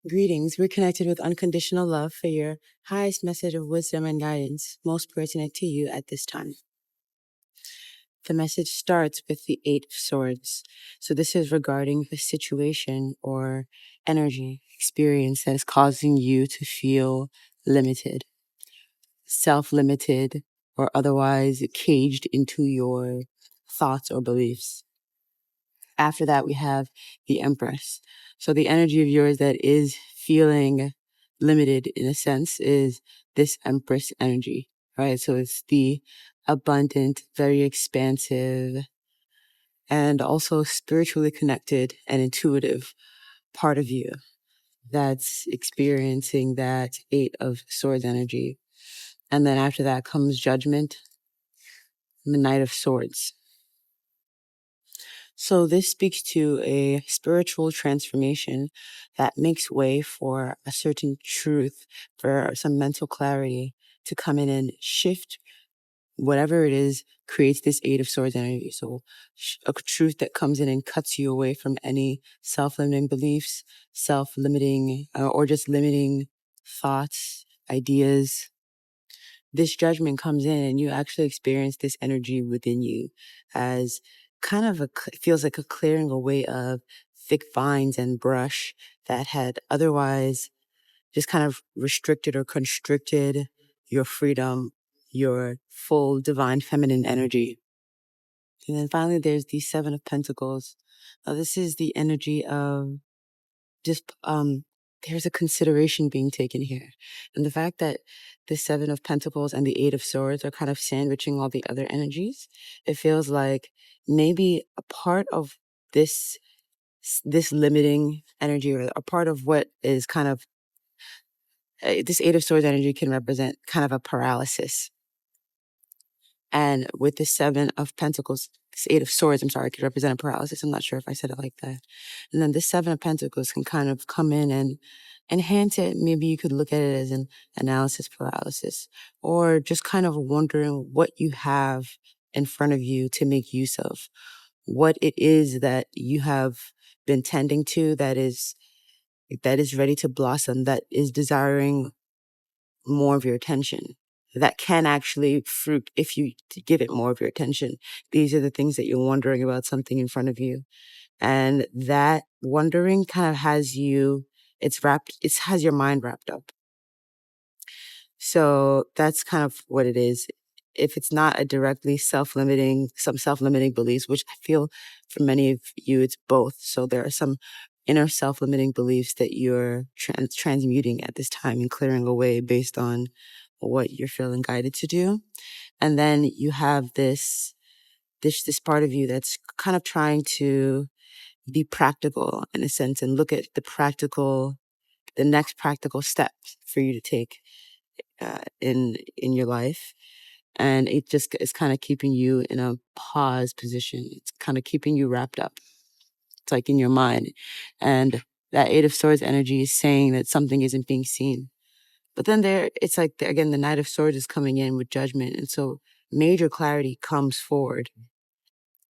Greetings. We're connected with unconditional love for your highest message of wisdom and guidance, most pertinent to you at this time. The message starts with the Eight of Swords. So this is regarding the situation or energy experience that is causing you to feel limited, self-limited, or otherwise caged into your thoughts or beliefs. After that, we have the Empress. So the energy of yours that is feeling limited in a sense is this Empress energy, right? So it's the abundant, very expansive, and also spiritually connected and intuitive part of you that's experiencing that Eight of Swords energy. And then after that comes Judgment, the Knight of Swords. So this speaks to a spiritual transformation that makes way for a certain truth, for some mental clarity to come in and shift whatever it is, creates this Eight of Swords energy. So a truth that comes in and cuts you away from any self-limiting beliefs, self-limiting, or just limiting thoughts, ideas. This judgment comes in and you actually experience this energy within you as kind of it feels like a clearing away of thick vines and brush that had otherwise just kind of restricted or constricted your freedom, your full divine feminine energy. And then finally, there's the Seven of Pentacles. Now, this is the energy of just, there's a consideration being taken here. And the fact that the Seven of Pentacles and the Eight of Swords are kind of sandwiching all the other energies, it feels like maybe a part of this limiting energy, or a part of what is kind of, this Eight of Swords energy can represent kind of a paralysis. And with the Seven of Pentacles, this Eight of Swords, could represent a paralysis. I'm not sure if I said it like that. And then this Seven of Pentacles can kind of come in and enhance it. Maybe you could look at it as an analysis paralysis, or just kind of wondering what you have in front of you to make use of, what it is that you have been tending to that is ready to blossom, that is desiring more of your attention, that can actually fruit if you give it more of your attention. These are the things that you're wondering about something in front of you. And that wondering kind of has you, it has your mind wrapped up. So that's kind of what it is. If it's not a directly self-limiting beliefs, which I feel for many of you, it's both. So there are some inner self-limiting beliefs that you're transmuting at this time and clearing away based on what you're feeling guided to do. And then you have this part of you that's kind of trying to be practical in a sense and look at the next practical steps for you to take in your life. And it just is kind of keeping you in a pause position. It's kind of keeping you wrapped up. It's like in your mind. And that Eight of Swords energy is saying that something isn't being seen. But then it's like, again, the Knight of Swords is coming in with Judgment. And so major clarity comes forward.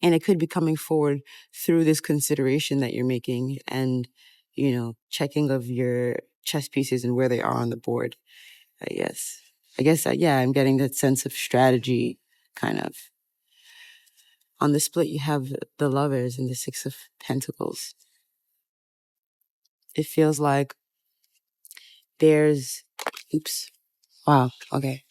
And it could be coming forward through this consideration that you're making and, checking of your chess pieces and where they are on the board. I guess, I'm getting that sense of strategy, kind of. On the split, you have the Lovers and the Six of Pentacles. It feels like there's, wow, okay.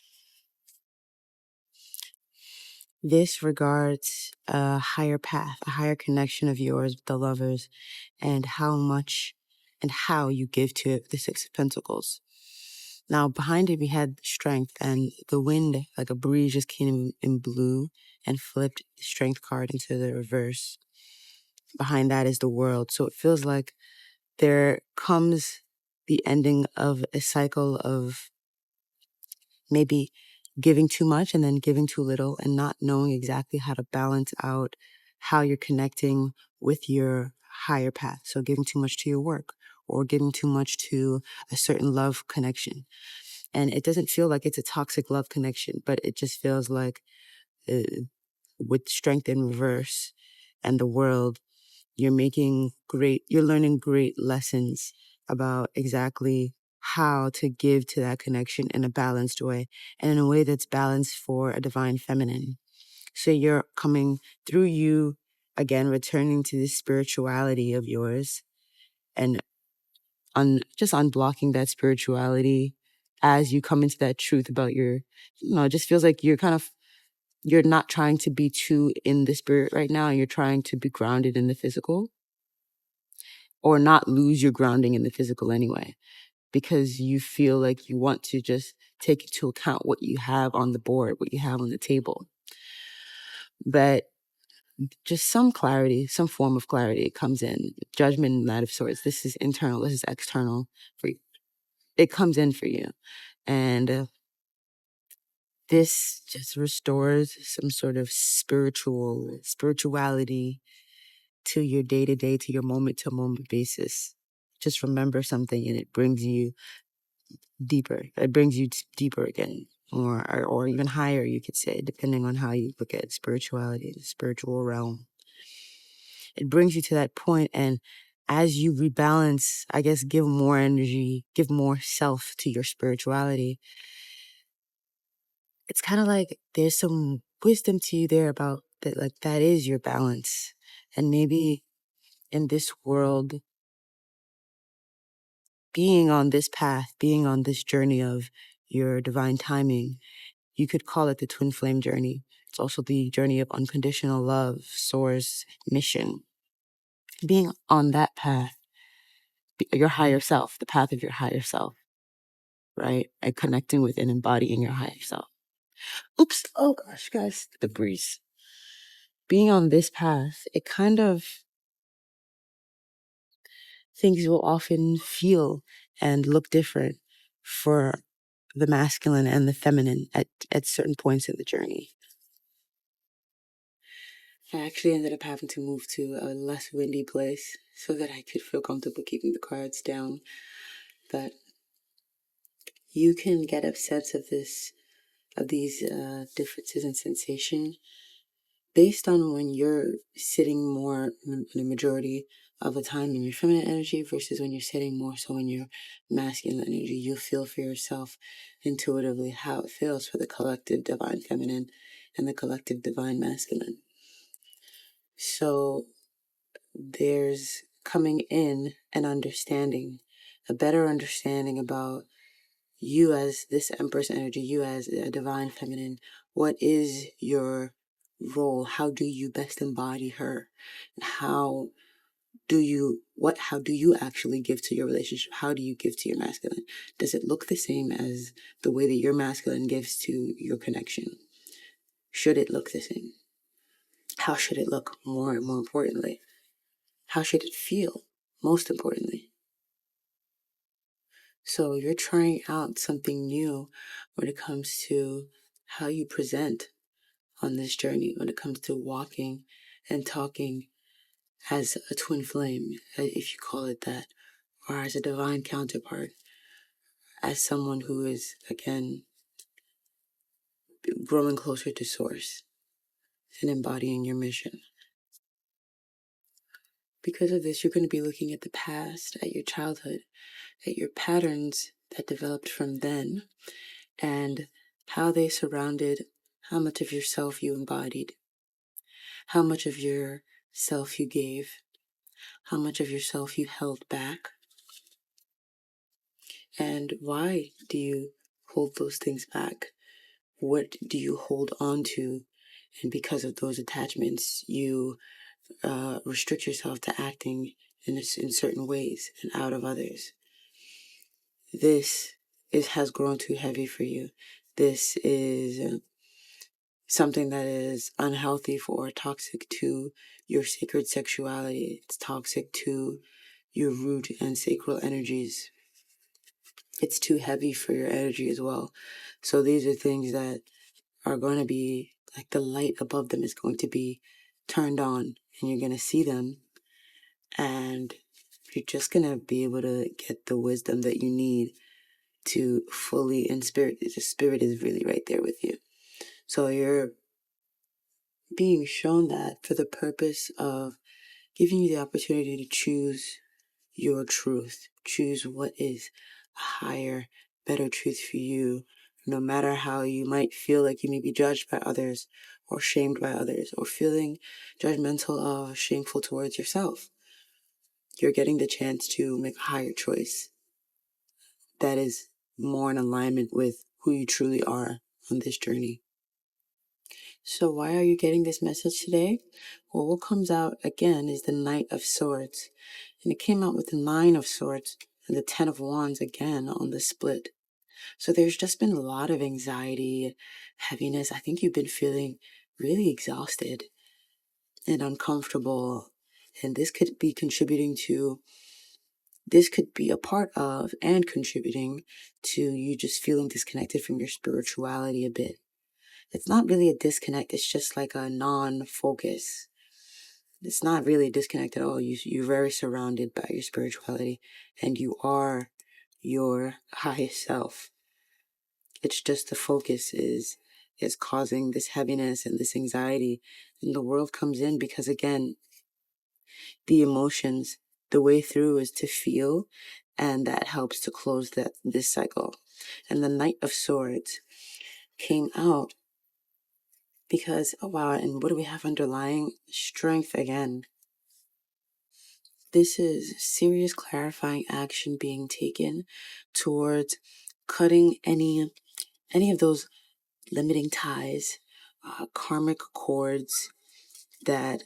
This regards a higher path, a higher connection of yours with the Lovers, and how much and how you give to it, the Six of Pentacles. Now, behind it, we had Strength, and the wind, like a breeze, just came in blue and flipped the Strength card into the reverse. Behind that is the World. So it feels like there comes the ending of a cycle of maybe giving too much and then giving too little, and not knowing exactly how to balance out how you're connecting with your higher path. So giving too much to your work, or giving too much to a certain love connection. And it doesn't feel like it's a toxic love connection, but it just feels like with Strength in reverse and the World, you're learning great lessons about exactly how to give to that connection in a balanced way and in a way that's balanced for a divine feminine. So you're coming through you, again, returning to this spirituality of yours and just unblocking that spirituality as you come into that truth about it just feels like you're not trying to be too in the spirit right now. You're trying to be grounded in the physical or not lose your grounding in the physical anyway, because you feel like you want to just take into account what you have on the board, what you have on the table. But just some clarity, some form of clarity comes in. Judgment, that of sorts. This is internal. This is external for you. It comes in for you. And this just restores some sort of spirituality to your day-to-day, to your moment-to-moment basis. Just remember something and it brings you deeper. It brings you deeper again, or even higher, you could say, depending on how you look at spirituality, the spiritual realm. It brings you to that point, and as you rebalance, I guess, give more energy, give more self to your spirituality, it's kind of like there's some wisdom to you there about that, like that is your balance. And maybe in this world, being on this path, being on this journey of your divine timing, you could call it the twin flame journey. It's also the journey of unconditional love, source, mission. Being on that path, your higher self, the path of your higher self, right? And connecting with and embodying your higher self. Oops. Oh gosh, guys, the breeze. Being on this path, it kind of, things will often feel and look different for the masculine and the feminine at certain points in the journey. I actually ended up having to move to a less windy place so that I could feel comfortable keeping the cards down. But you can get a sense of these differences in sensation based on when you're sitting more in the majority of the time in your feminine energy versus when you're sitting more so in your masculine energy. You'll feel for yourself intuitively how it feels for the collective divine feminine and the collective divine masculine. So there's coming in an understanding, a better understanding about you as this Empress energy, you as a divine feminine. What is your role? How do you best embody her? How do you actually give to your relationship? How do you give to your masculine? Does it look the same as the way that your masculine gives to your connection? Should it look the same? How should it look, more importantly? How should it feel, most importantly? So you're trying out something new when it comes to how you present on this journey, when it comes to walking and talking as a twin flame, if you call it that, or as a divine counterpart, as someone who is, again, growing closer to source and embodying your mission. Because of this, you're going to be looking at the past, at your childhood, at your patterns that developed from then, and how they surrounded how much of yourself you embodied, how much of yourself you gave, how much of yourself you held back, and why do you hold those things back? What do you hold on to? And because of those attachments, you restrict yourself to acting in certain ways and out of others. This has grown too heavy for you. This is something that is unhealthy for, toxic to your sacred sexuality. It's toxic to your root and sacral energies. It's too heavy for your energy as well. So these are things that are going to be like the light above them is going to be turned on, and you're going to see them, and you're just going to be able to get the wisdom that you need to fully, in spirit, the spirit is really right there with you. So you're being shown that for the purpose of giving you the opportunity to choose your truth. Choose what is a higher, better truth for you, no matter how you might feel like you may be judged by others or shamed by others or feeling judgmental or shameful towards yourself. You're getting the chance to make a higher choice that is more in alignment with who you truly are on this journey. So why are you getting this message today? Well, what comes out again is the Knight of Swords. And it came out with the Nine of Swords and the Ten of Wands again on the split. So there's just been a lot of anxiety, heaviness. I think you've been feeling really exhausted and uncomfortable. And this could be a part of and contributing to you just feeling disconnected from your spirituality a bit. It's not really a disconnect. It's just like a non-focus. It's not really a disconnect at all. You're very surrounded by your spirituality and you are your highest self. It's just the focus is causing this heaviness and this anxiety. And the world comes in because, again, the emotions, the way through is to feel, and that helps to close this cycle. And the Knight of Swords came out because, oh wow, and what do we have underlying? Strength again. This is serious clarifying action being taken towards cutting any of those limiting ties, karmic cords that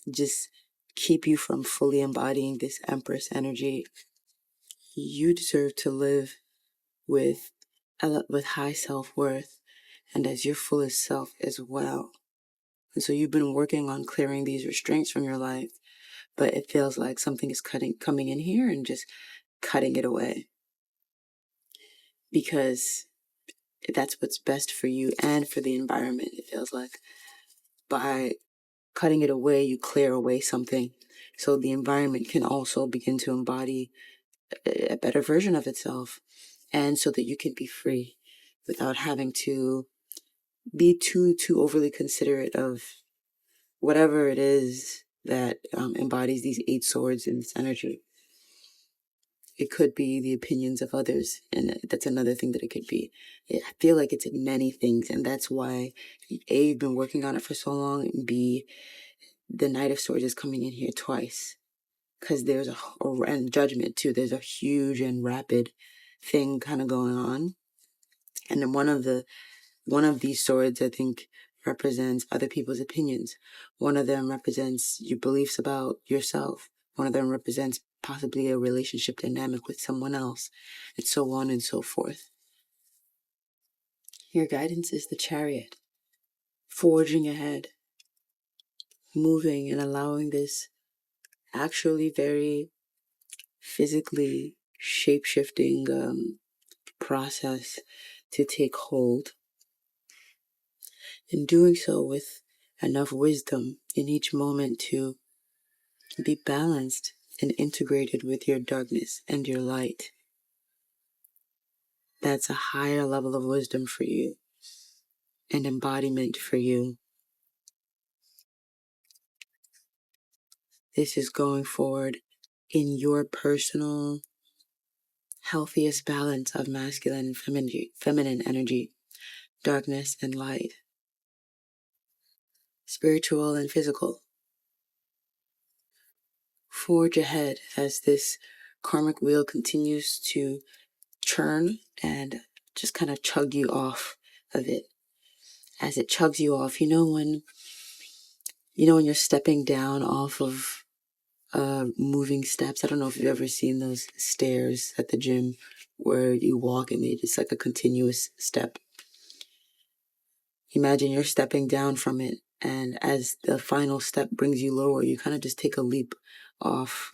just keep you from fully embodying this Empress energy. You deserve to live with high self-worth and as your fullest self as well. And so you've been working on clearing these restraints from your life, but it feels like something is coming in here and just cutting it away. Because that's what's best for you and for the environment, it feels like. By cutting it away, you clear away something so the environment can also begin to embody a better version of itself, and so that you can be free without having to be too overly considerate of whatever it is that embodies these 8 swords in this energy. It could be the opinions of others, and that's another thing that it could be. I feel like it's many things, and that's why A, you've been working on it for so long, and B, the Knight of Swords is coming in here twice. Because there's and judgment too, there's a huge and rapid thing kind of going on. And then one of these swords, I think, represents other people's opinions. One of them represents your beliefs about yourself. One of them represents possibly a relationship dynamic with someone else, and so on and so forth. Your guidance is the Chariot, forging ahead, moving and allowing this actually very physically shape-shifting process to take hold, and doing so with enough wisdom in each moment to be balanced and integrated with your darkness and your light. That's a higher level of wisdom for you and embodiment for you. This is going forward in your personal healthiest balance of masculine and feminine energy, darkness and light, spiritual and physical. Forge ahead as this karmic wheel continues to churn and just kind of chug you off of it. As it chugs you off, when you're stepping down off of moving steps. I don't know if you've ever seen those stairs at the gym where you walk and it's like a continuous step. Imagine you're stepping down from it, and as the final step brings you lower, you kind of just take a leap off.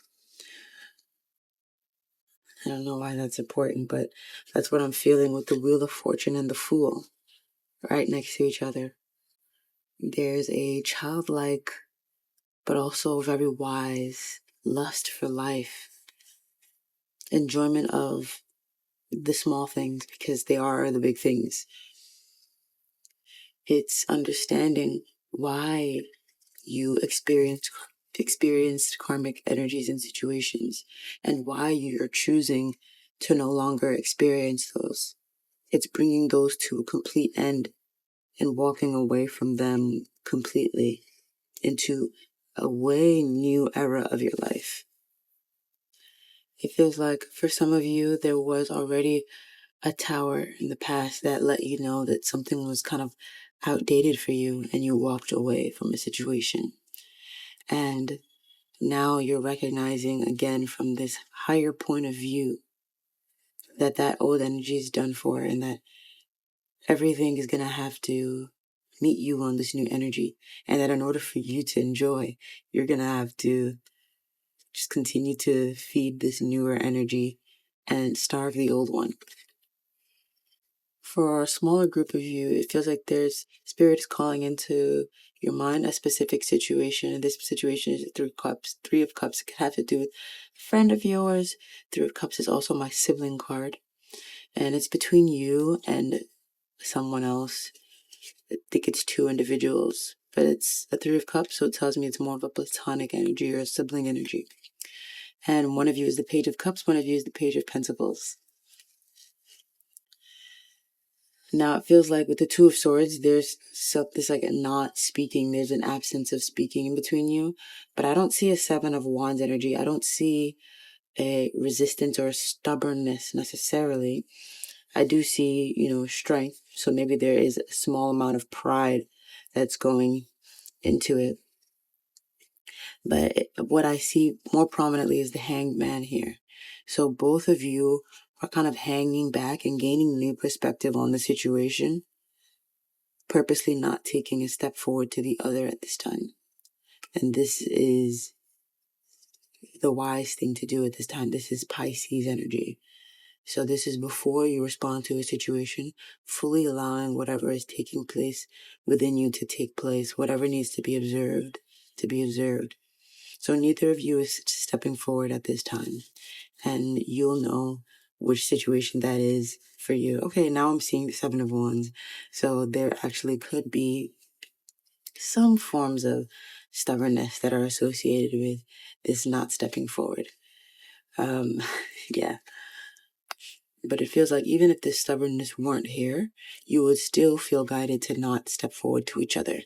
I don't know why that's important, but that's what I'm feeling with the Wheel of Fortune and the Fool right next to each other. There's a childlike, but also very wise lust for life, enjoyment of the small things because they are the big things. It's understanding why you experience experienced karmic energies and situations, and why you're choosing to no longer experience those. It's bringing those to a complete end and walking away from them completely into a way new era of your life. It feels like for some of you, there was already a tower in the past that let you know that something was kind of outdated for you and you walked away from a situation. And now you're recognizing again from this higher point of view that that old energy is done for and that everything is going to have to meet you on this new energy. And that in order for you to enjoy, you're going to have to just continue to feed this newer energy and starve the old one. For a smaller group of you, it feels like there's spirits calling into your mind a specific situation. And this situation is Three of Cups. Three of Cups could have to do with a friend of yours. Three of Cups is also my sibling card. And it's between you and someone else. I think it's two individuals. But it's a Three of Cups, so it tells me it's more of a platonic energy or a sibling energy. And one of you is the Page of Cups, one of you is the Page of Pentacles. Now it feels like with the Two of Swords, there's this like not speaking. There's an absence of speaking in between you. But I don't see a Seven of Wands energy. I don't see a resistance or a stubbornness necessarily. I do see, strength. So maybe there is a small amount of pride that's going into it. But what I see more prominently is the Hanged Man here. So both of you are kind of hanging back and gaining new perspective on the situation, purposely not taking a step forward to the other at this time. And this is the wise thing to do at this time. This is Pisces energy. So this is before you respond to a situation, fully allowing whatever is taking place within you to take place, whatever needs to be observed, to be observed. So neither of you is stepping forward at this time. And you'll know which situation that is for you. Okay, now I'm seeing the Seven of Wands. So there actually could be some forms of stubbornness that are associated with this not stepping forward. Yeah. But it feels like even if this stubbornness weren't here, you would still feel guided to not step forward to each other.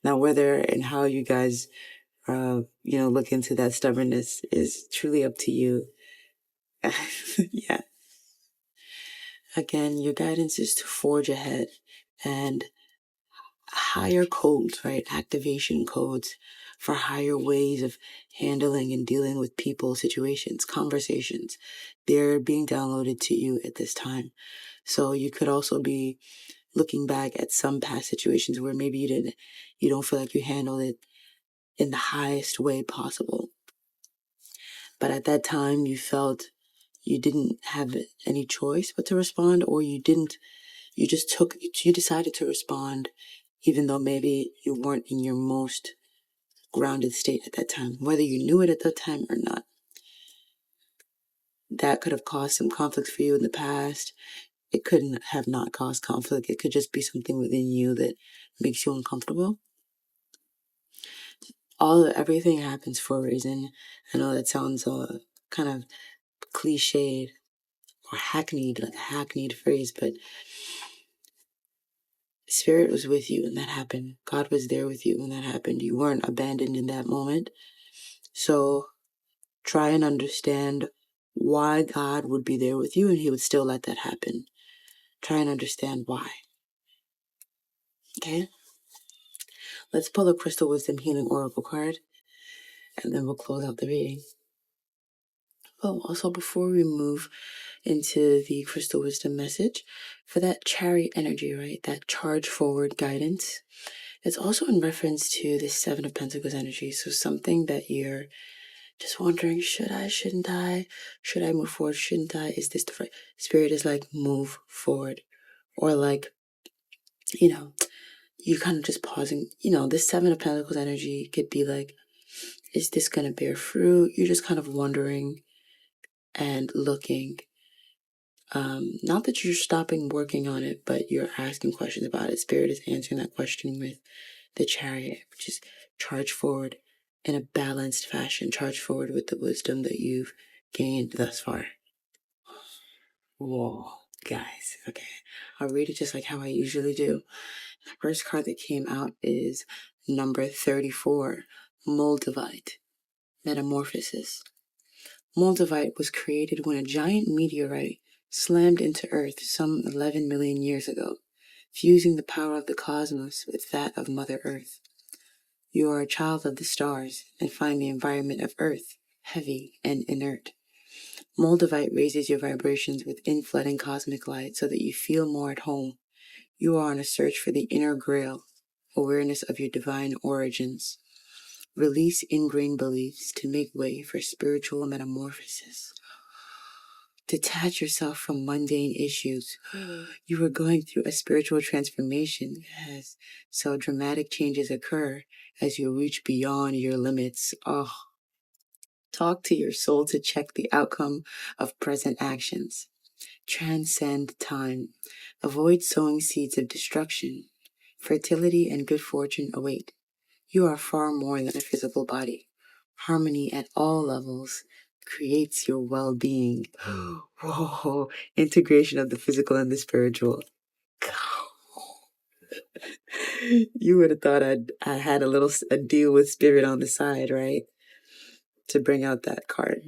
Now, whether and how you guys, look into that stubbornness is truly up to you. Yeah. Again, your guidance is to forge ahead and higher codes, right? Activation codes for higher ways of handling and dealing with people, situations, conversations. They're being downloaded to you at this time. So you could also be looking back at some past situations where maybe you don't feel like you handled it in the highest way possible. But at that time you felt you didn't have any choice but to respond, or you decided to respond even though maybe you weren't in your most grounded state at that time, whether you knew it at that time or not. That could have caused some conflict for you in the past. It couldn't have not caused conflict. It could just be something within you that makes you uncomfortable. Everything happens for a reason. I know that sounds kind of cliched or hackneyed, like a hackneyed phrase, but Spirit was with you when that happened. God was there with you when that happened. You weren't abandoned in that moment. So try and understand why God would be there with you and he would still let that happen. Try and understand why. Okay? Let's pull a Crystal Wisdom Healing Oracle card and then we'll close out the reading. Oh, also before we move into the Crystal Wisdom message, for that Chariot energy, right? That charge forward guidance. It's also in reference to the Seven of Pentacles energy. So something that you're just wondering, shouldn't I? Should I move forward? Shouldn't I? Is this the right? Spirit is like, move forward. Or like, you're kind of just pausing. This Seven of Pentacles energy could be like, is this going to bear fruit? You're just kind of wondering and looking. Not that you're stopping working on it, but you're asking questions about it. Spirit is answering that question with the Chariot, which is charge forward in a balanced fashion. Charge forward with the wisdom that you've gained thus far. Whoa, guys. Okay. I'll read it just like how I usually do. The first card that came out is number 34, Moldavite, Metamorphosis. Moldavite was created when a giant meteorite slammed into Earth some 11 million years ago, fusing the power of the cosmos with that of Mother Earth. You are a child of the stars and find the environment of Earth heavy and inert. Moldavite raises your vibrations with inflooding cosmic light so that you feel more at home. You are on a search for the inner grail, awareness of your divine origins. Release ingrained beliefs to make way for spiritual metamorphosis. Detach yourself from mundane issues. You are going through a spiritual transformation, yes. So dramatic changes occur as you reach beyond your limits. Oh, talk to your soul to check the outcome of present actions. Transcend time. Avoid sowing seeds of destruction. Fertility and good fortune await. You are far more than a physical body. Harmony at all levels creates your well-being. Whoa, integration of the physical and the spiritual. You would have thought I had a deal with spirit on the side, right? To bring out that card.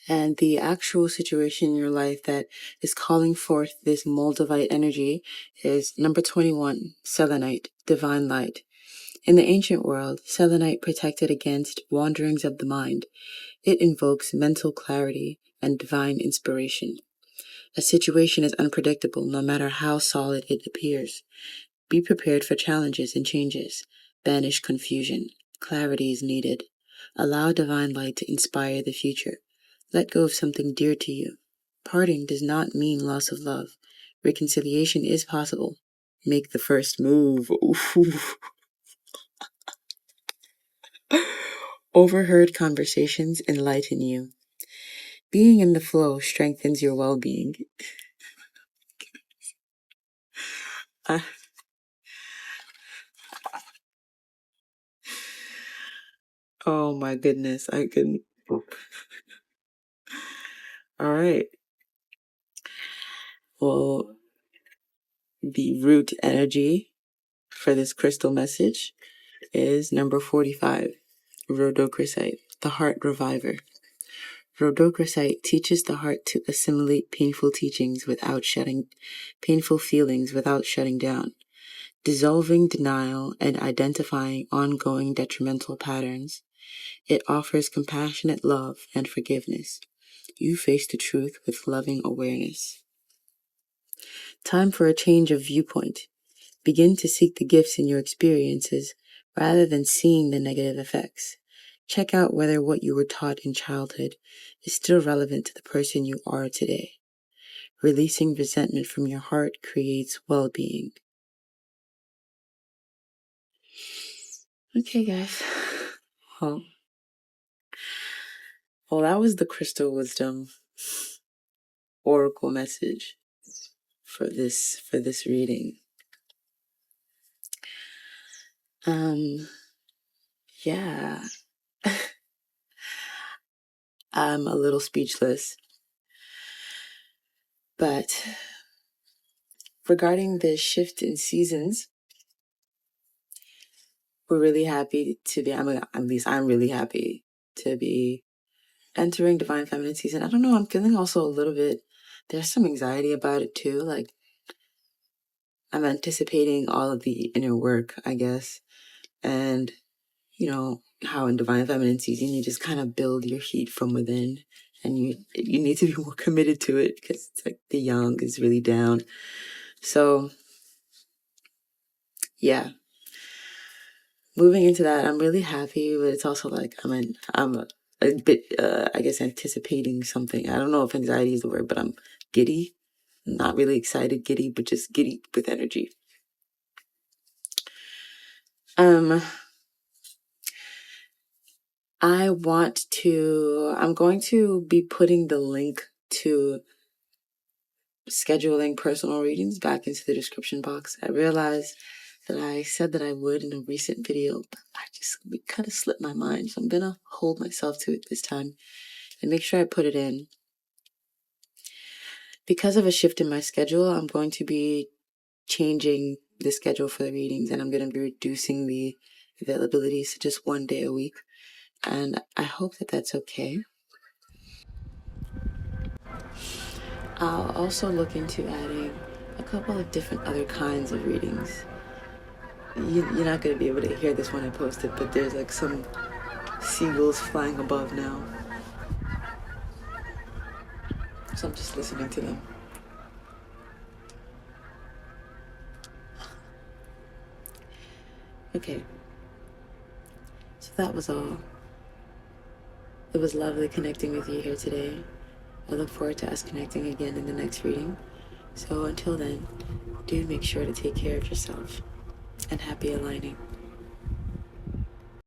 And the actual situation in your life that is calling forth this Moldavite energy is number 21, Selenite, Divine Light. In the ancient world, selenite protected against wanderings of the mind. It invokes mental clarity and divine inspiration. A situation is unpredictable no matter how solid it appears. Be prepared for challenges and changes. Banish confusion. Clarity is needed. Allow divine light to inspire the future. Let go of something dear to you. Parting does not mean loss of love. Reconciliation is possible. Make the first move. Ooh. Overheard conversations enlighten you. Being in the flow strengthens your well-being. Oh my goodness, I couldn't. All right. Well, the root energy for this crystal message is number 45, Rhodochrosite, the heart reviver. Rhodochrosite teaches the heart to assimilate painful feelings without shutting down, dissolving denial and identifying ongoing detrimental patterns. It offers compassionate love and forgiveness. You face the truth with loving awareness. Time for a change of viewpoint. Begin to seek the gifts in your experiences rather than seeing the negative effects. Check out whether what you were taught in childhood is still relevant to the person you are today. Releasing resentment from your heart creates well-being. Okay, guys. Well, that was the Crystal Wisdom Oracle message for this reading. Yeah. I'm a little speechless. But regarding the shift in seasons, we're really happy to be, at least I'm really happy to be entering Divine Feminine season. I don't know, I'm feeling also a little bit, there's some anxiety about it too. Like, I'm anticipating all of the inner work, I guess. And, you know, how in Divine Feminine season, you just kind of build your heat from within. And you need to be more committed to it because it's like the yang is really down. So, yeah. Moving into that, I'm really happy, but it's also like I'm a bit, I guess, anticipating something. I don't know if anxiety is the word, but I'm giddy. Not really excited, giddy, but just giddy with energy. I'm going to be putting the link to scheduling personal readings back into the description box. I realize that I said that I would in a recent video, but it kind of slipped my mind. So I'm going to hold myself to it this time and make sure I put it in. Because of a shift in my schedule, I'm going to be changing the schedule for the readings, and I'm going to be reducing the availabilities to just one day a week. And I hope that that's okay. I'll also look into adding a couple of different other kinds of readings. You're not going to be able to hear this when I post it, but there's like some seagulls flying above now. So I'm just listening to them. Okay. So that was all. It was lovely connecting with you here today. I look forward to us connecting again in the next reading. So until then, do make sure to take care of yourself, and happy aligning.